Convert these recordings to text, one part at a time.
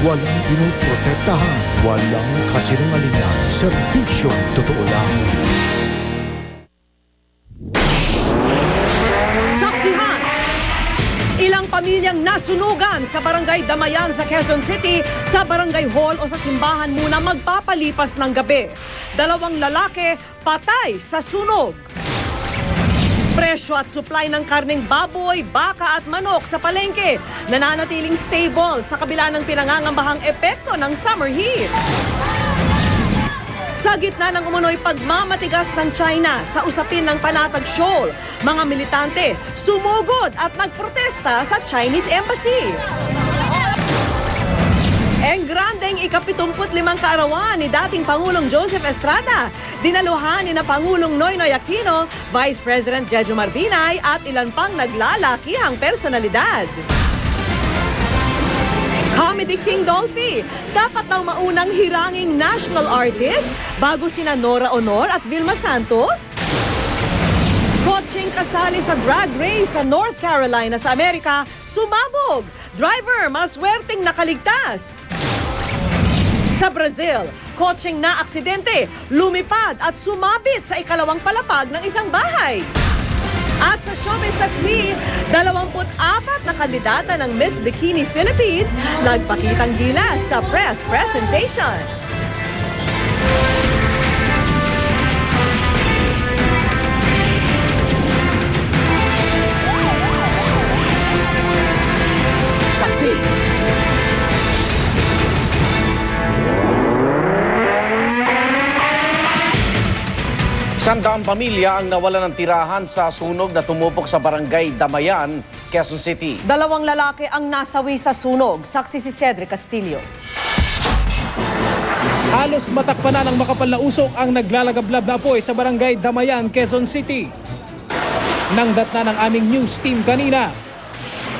Walang pinoprotektahan, walang kasinungalingan, serbisyong totoo lang. Saksihan! Ilang pamilyang nasunugan sa Barangay Damayan sa Quezon City, sa Barangay Hall o sa simbahan muna magpapalipas ng gabi. 2 lalaki patay sa sunog. Presyo at supply ng karneng baboy, baka at manok sa palengke nananatiling stable sa kabila ng pinangangambahang epekto ng summer heat. Sa gitna ng umunoy pagmamatigas ng China sa usapin ng Panatag Shoal, mga militante sumugod at nagprotesta sa Chinese Embassy. Engrandeng ika-75 kaarawan ni dating Pangulong Joseph Estrada, dinaluhan ni na Pangulong Noynoy Aquino, Vice President Jejo Marbinay at ilan pang naglalakihang personalidad. Comedy King Dolphy, dapat daw maunang hiranging national artist bago sina Nora Honor at Vilma Santos? Kotseng kasali sa drag race sa North Carolina sa Amerika, sumabog. Driver maswerteng nakaligtas. Sa Brazil, kotseng na aksidente, lumipad at sumabit sa ikalawang palapag ng isang bahay. At sa Showbiz Saksi, 24 na kandidata ng Miss Bikini Philippines nagpakitang gilas sa press presentation. Saksi. Sandaang pamilya ang nawala ng tirahan sa sunog na tumupok sa Barangay Damayan, Quezon City. 2 lalaki ang nasawi sa sunog. Saksi si Cedric Castillo. Halos matakpan na ng makapal na usok ang naglalagablab na apoy sa Barangay Damayan, Quezon City. Nangdat na ng aming news team kanina.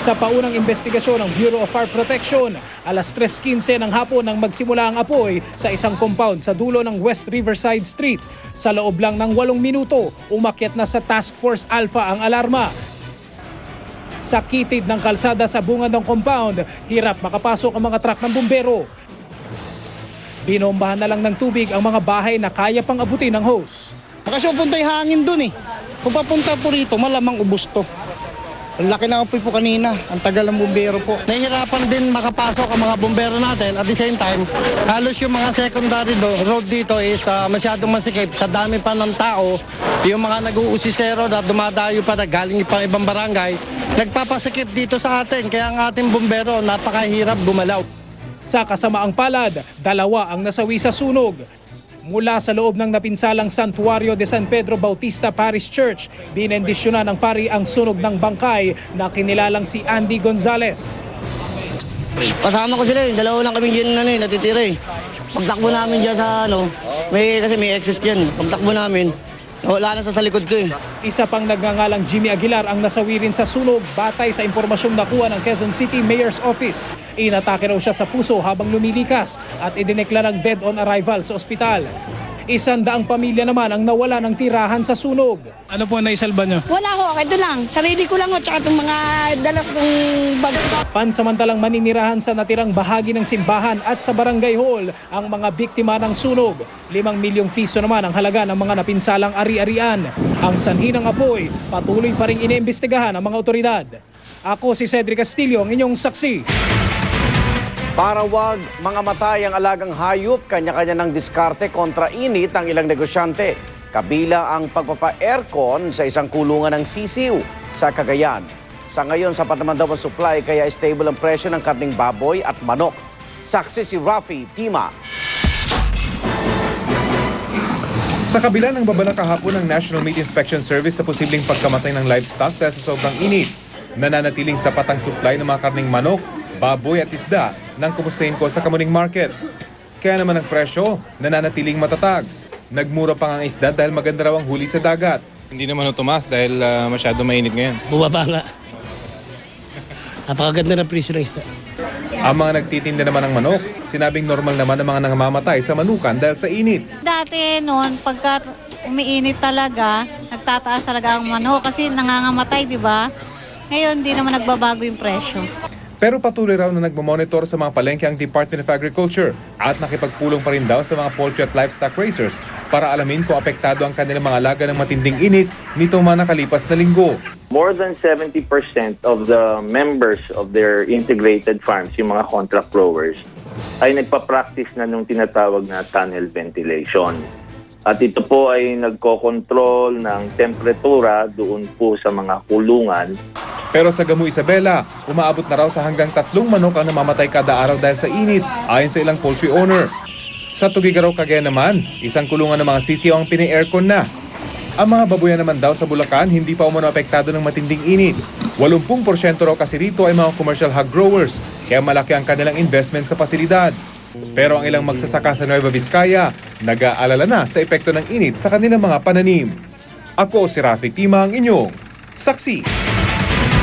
Sa paunang investigasyon ng Bureau of Fire Protection, alas 3:15 ng hapon nang magsimula ang apoy sa isang compound sa dulo ng West Riverside Street. Sa loob lang ng 8 minuto, umakyat na sa Task Force Alpha ang alarma. Sa kitid ng kalsada sa bungad ng compound, hirap makapasok ang mga truck ng bumbero. Binombahan na lang ng tubig ang mga bahay na kaya pang abutin ng hose. Kasi pupunta yung hangin dun eh. Kung papunta po rito, malamang ubos to. Ang laki ng apoy po kanina. Ang tagal ng bumbero po. Nahihirapan din makapasok ang mga bumbero natin. At the same time, halos yung mga secondary road dito is masyadong masikip. Sa dami pa ng tao, yung mga nag-uusisero na dumadayo pa na galing pang ibang barangay, nagpapasikip dito sa atin. Kaya ang ating bumbero, napakahirap gumalaw. Sa kasamaang palad, 2 ang nasawi sa sunog. Mula sa loob ng napinsalang Santuario de San Pedro Bautista Parish Church, binendisyonan ng pari ang sunog ng bangkay na kinilalang si Andy Gonzalez. Kasama ko sila eh. 2 lang kami dyan natitira eh. Pagtakbo namin dyan sa kasi may exit dyan. Pagtakbo namin, wala na sa likod ko eh. Isa pang nagngangalang Jimmy Aguilar ang nasawi rin sa sunog batay sa impormasyong nakuha ng Quezon City Mayor's Office. Inatake raw siya sa puso habang lumilikas at idineklarang dead on arrival sa ospital. 100 pamilya naman ang nawala ng tirahan sa sunog. Ano po ang naisalba nyo? Wala ko, ito lang. Sarili ko lang at saka itong mga dalas kong bag. Pansamantalang maninirahan sa natirang bahagi ng simbahan at sa Barangay Hall ang mga biktima ng sunog. 5 milyong piso naman ang halaga ng mga napinsalang ari-arian. Ang sanhi ng apoy, patuloy pa ring iniimbestigahan ng mga otoridad. Ako si Cedric Castillo, ang inyong saksi. Para wag mga matay ang alagang hayop, kanya-kanya ng diskarte kontra init ang ilang negosyante. Kabila ang pagpapa-aircon sa isang kulungan ng sisiw sa Cagayan. Sa ngayon, sapat naman daw ang supply kaya stable ang presyo ng karning baboy at manok. Saksi si Rafi Tima. Sa kabila ng babala kahapon ng National Meat Inspection Service sa posibleng pagkamatay ng livestock dahil sa sobrang init, nananatiling sapat ang supply ng mga karning manok, baboy at isda ng kumustahin ko sa Kamuning Market. Kaya naman ang presyo, nananatiling matatag. Nagmura pa nga ang isda dahil maganda raw ang huli sa dagat. Hindi naman tumaas dahil masyado mainit ngayon. Bumaba nga. Napakaganda ng presyo ng isda. Ang mga nagtitinda naman ng manok, sinabing normal naman ang mga nangangamatay sa manukan dahil sa init. Dati noon, pagka umiinit talaga, nagtataas talaga ang manok kasi nangangamatay, di ba? Ngayon, hindi naman nagbabago yung presyo. Pero patuloy raw na nagmamonitor sa mga palengke ang Department of Agriculture at nakipagpulong pa rin daw sa mga poultry at livestock raisers para alamin kung apektado ang kanilang mga alaga ng matinding init nitong mga nakalipas na linggo. More than 70% of the members of their integrated farms, yung mga contract growers, ay nagpa-practice na nung tinatawag na tunnel ventilation. At ito po ay nagko-control ng temperatura doon po sa mga kulungan. Pero sa Gamu Isabela, umaabot na raw sa hanggang 3 manok ang namamatay kada araw dahil sa init, ayon sa ilang poultry owner. Sa Tugigaraw, Cagayan naman, isang kulungan ng mga sisiw ang pini-aircon na. Ang mga babuyan naman daw sa Bulacan hindi pa umano apektado ng matinding init. 80% raw kasi rito ay mga commercial hog growers, kaya malaki ang kanilang investment sa pasilidad. Pero ang ilang magsasaka sa Nueva Vizcaya, nag-aalala na sa epekto ng init sa kanilang mga pananim. Ako si Rafi Tima, ang inyong saksi.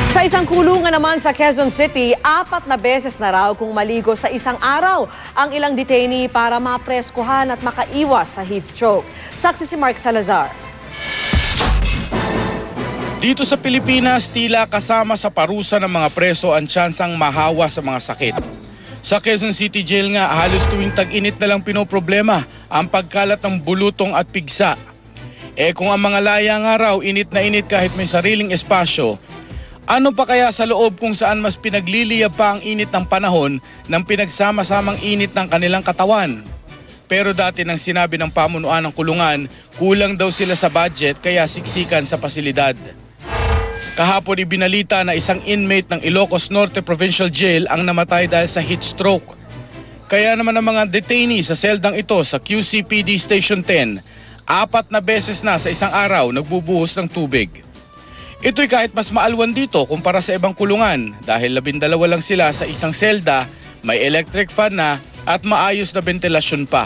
Sa isang kulungan naman sa Quezon City, 4 na beses na raw kung maligo sa isang araw ang ilang detainee para mapreskuhan at makaiwas sa heat stroke. Saksi si Mark Salazar. Dito sa Pilipinas, tila kasama sa parusa ng mga preso ang tsansang mahawa sa mga sakit. Sa Quezon City Jail nga, halos tuwing tag-init na lang pinoproblema ang pagkalat ng bulutong at pigsa. Kung ang mga laya nga raw, init na init kahit may sariling espasyo, ano pa kaya sa loob kung saan mas pinagliliyab pa ang init ng panahon ng pinagsama-samang init ng kanilang katawan? Pero dati nang sinabi ng pamunuan ng kulungan, kulang daw sila sa budget kaya siksikan sa pasilidad. Kahapon ibinalita na isang inmate ng Ilocos Norte Provincial Jail ang namatay dahil sa heat stroke. Kaya naman ang mga detainee sa seldang ito sa QCPD Station 10, 4 na beses na sa isang araw nagbubuhos ng tubig. Ito'y kahit mas maalwan dito kumpara sa ibang kulungan dahil 12 lang sila sa isang selda, may electric fan na at maayos na ventilasyon pa.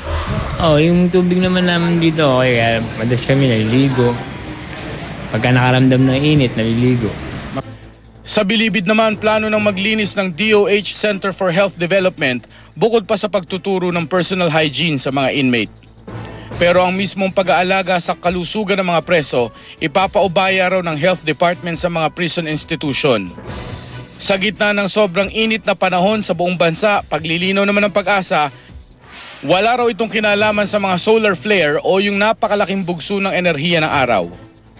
Yung tubig naman namin dito, kaya madalas kami naliligo. Pagka nakaramdam ng init, naliligo. Sa Bilibid naman, plano ng maglinis ng DOH Center for Health Development bukod pa sa pagtuturo ng personal hygiene sa mga inmate. Pero ang mismong pag-aalaga sa kalusugan ng mga preso, ipapaubaya raw ng Health Department sa mga prison institution. Sa gitna ng sobrang init na panahon sa buong bansa, paglilinaw naman ng Pag-asa, wala raw itong kinalaman sa mga solar flare o yung napakalaking bugso ng enerhiya ng araw.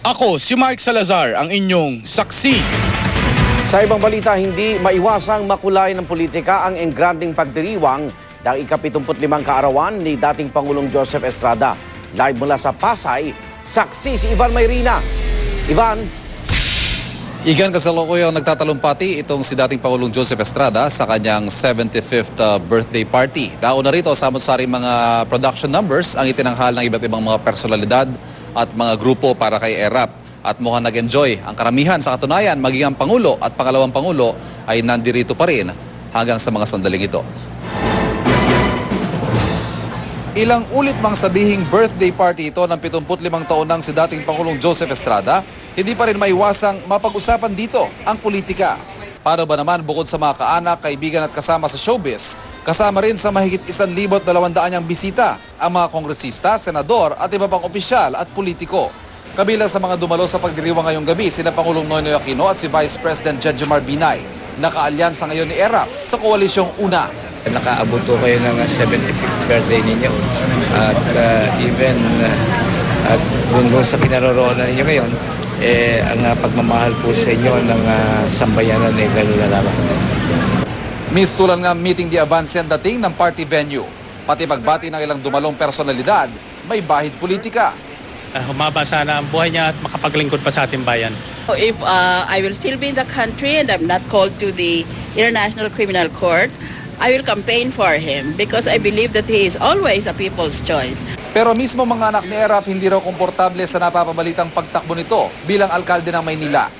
Ako, si Mark Salazar, ang inyong saksi. Sa ibang balita, hindi maiwasang makulay ng politika ang engranding pagdiriwang ng ika-75 kaarawan ni dating Pangulong Joseph Estrada. Live mula sa Pasay, saksi si Ivan Mayrina. Ivan. Igan, kasalukuyang nagtatalumpati itong si dating Pangulong Joseph Estrada sa kanyang 75th birthday party. Nauna rito, samot-saring mga production numbers ang itinanghal ng iba't ibang mga personalidad at mga grupo para kay ERAP. At mukhang nag-enjoy ang karamihan. Sa katunayan, maging ang Pangulo at pangalawang Pangulo ay nandirito pa rin hanggang sa mga sandaling ito. Ilang ulit mang sabihing birthday party ito ng 75 taon nang si dating Pangulong Joseph Estrada, hindi pa rin maiwasang mapag-usapan dito ang politika. Paano ba naman bukod sa mga kaanak, kaibigan at kasama sa showbiz, kasama rin sa mahigit 1,200 niyang bisita ang mga kongresista, senador at iba pang opisyal at politiko. Kabilang sa mga dumalo sa pagdiriwang ngayong gabi, sina Pangulong Noynoy Aquino at si Vice President Jejomar Binay. Nakaalyansa ngayon ni ERAP sa koalisyong una. Nakaabot ko kayo ng 75th birthday ninyo. At even at doon sa kinaroroonan ninyo ngayon, ang pagmamahal po sa inyo ng sambayanan ay gano'n na lamang. Mistulan nga meeting di avance ang dating ng party venue. Pati magbati ng ilang dumalong personalidad, may bahid politika. Humaba sana ang buhay niya at makapaglingkod pa sa ating bayan. If I will still be in the country and I'm not called to the International Criminal Court, I will campaign for him because I believe that he is always a people's choice. Pero mismo mga anak ni ERAP hindi raw komportable sa napapabalitang pagtakbo nito bilang alkalde ng Maynila.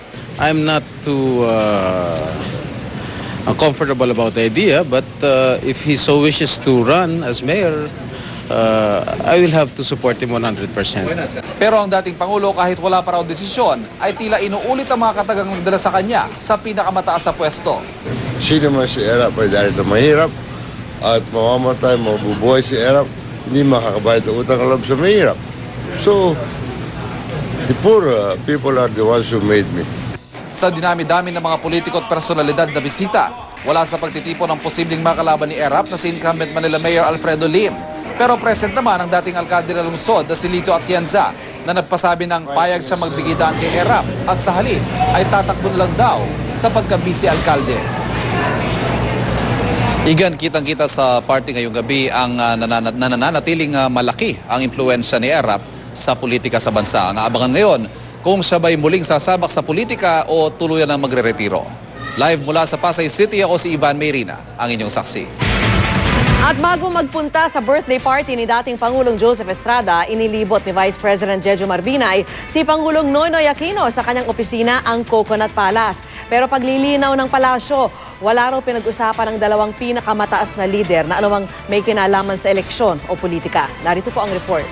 I'm not too comfortable about the idea, but if he so wishes to run as mayor, I will have to support him 100%. Pero ang dating Pangulo kahit wala pa raw desisyon ay tila inuulit ang mga katagang nagdala sa kanya sa pinakamataas sa pwesto. Sino man si ERAP ay dahil sa mahirap at mamamatay, mabubuhay si ERAP, hindi makakabayad ng utang loob sa mahirap. So, the poor people are the ones who made me. Sa dinami-dami ng mga politiko at personalidad na bisita, Wala sa pagtitipon ng posibleng makalaban ni Erap na si incumbent Manila Mayor Alfredo Lim. Pero present naman ang dating alkalde ng lungsod na si Lito Atienza na nagpasabi ng payag siya magbigay daan kay Erap at sa halip ay tatakbo na lang daw sa pagka-vice alkalde. Igan, kitang-kita sa party ngayong gabi ang nananatiling malaki ang impluensya ni Erap sa politika sa bansa. Ang abangan ngayon kung siya ba'y muling sasabak sa politika o tuluyan na magre-retiro. Live mula sa Pasay City, ako si Ivan Mayrina, ang inyong saksi. At bago magpunta sa birthday party ni dating Pangulong Joseph Estrada, inilibot ni Vice President Jejo Marbinay si Pangulong Noynoy Aquino sa kanyang opisina, ang Coconut Palace. Pero paglilinaw ng palasyo, wala raw pinag-usapan ng dalawang pinakamataas na lider na anumang may kinalaman sa eleksyon o politika. Narito po ang report.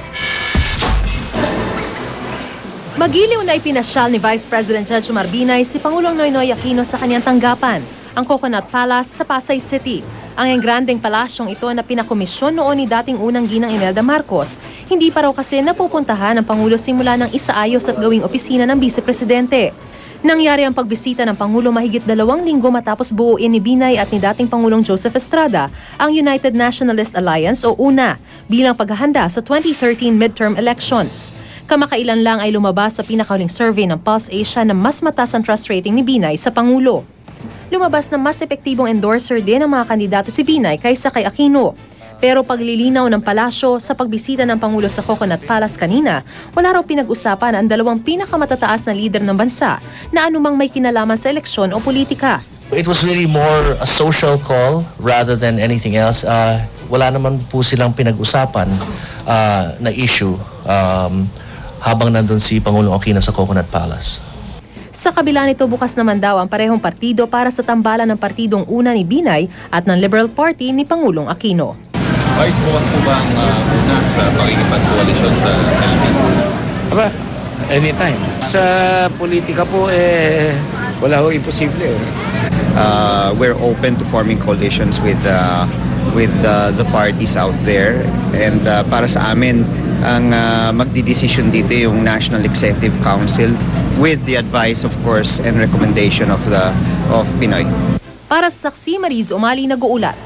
Magiliw na ipinasyal ni Vice President Jejo Marbinay si Pangulong Noynoy Aquino sa kanyang tanggapan, ang Coconut Palace sa Pasay City. Ang engrandeng palasyong ito na pinakomisyon noon ni dating unang ginang Imelda Marcos, hindi pa raw kasi napupuntahan ng Pangulo simula ng isaayos at gawing opisina ng Vice Presidente. Nangyari ang pagbisita ng Pangulo mahigit 2 linggo matapos buuin ni Binay at ni dating Pangulong Joseph Estrada ang United Nationalist Alliance o UNA bilang paghahanda sa 2013 midterm elections. Kamakailan lang ay lumabas sa pinakahuling survey ng Pulse Asia na mas mataas ang trust rating ni Binay sa Pangulo. Lumabas na mas epektibong endorser din ang mga kandidato si Binay kaysa kay Aquino. Pero paglilinaw ng palasyo sa pagbisita ng Pangulo sa Coconut Palace kanina, wala raw pinag-usapan ang dalawang pinakamatataas na lider ng bansa na anumang may kinalaman sa eleksyon o politika. It was really more a social call rather than anything else. Wala naman po silang pinag-usapan na issue habang nandun si Pangulong Aquino sa Coconut Palace. Sa kabila nito, bukas naman daw ang parehong partido para sa tambalan ng partidong una ni Binay at ng Liberal Party ni Pangulong Aquino. Vice, bukas po ba ang una sa pakikipag-koalisyon sa LP? Aba, anytime. Sa politika po, wala ho imposible. We're open to forming coalitions with the parties out there. And para sa amin, ang magdidesisyon dito yung National Executive Council with the advice, of course, and recommendation of Pinoy. Para sa saksi, Mariz Umali, nag-uulat.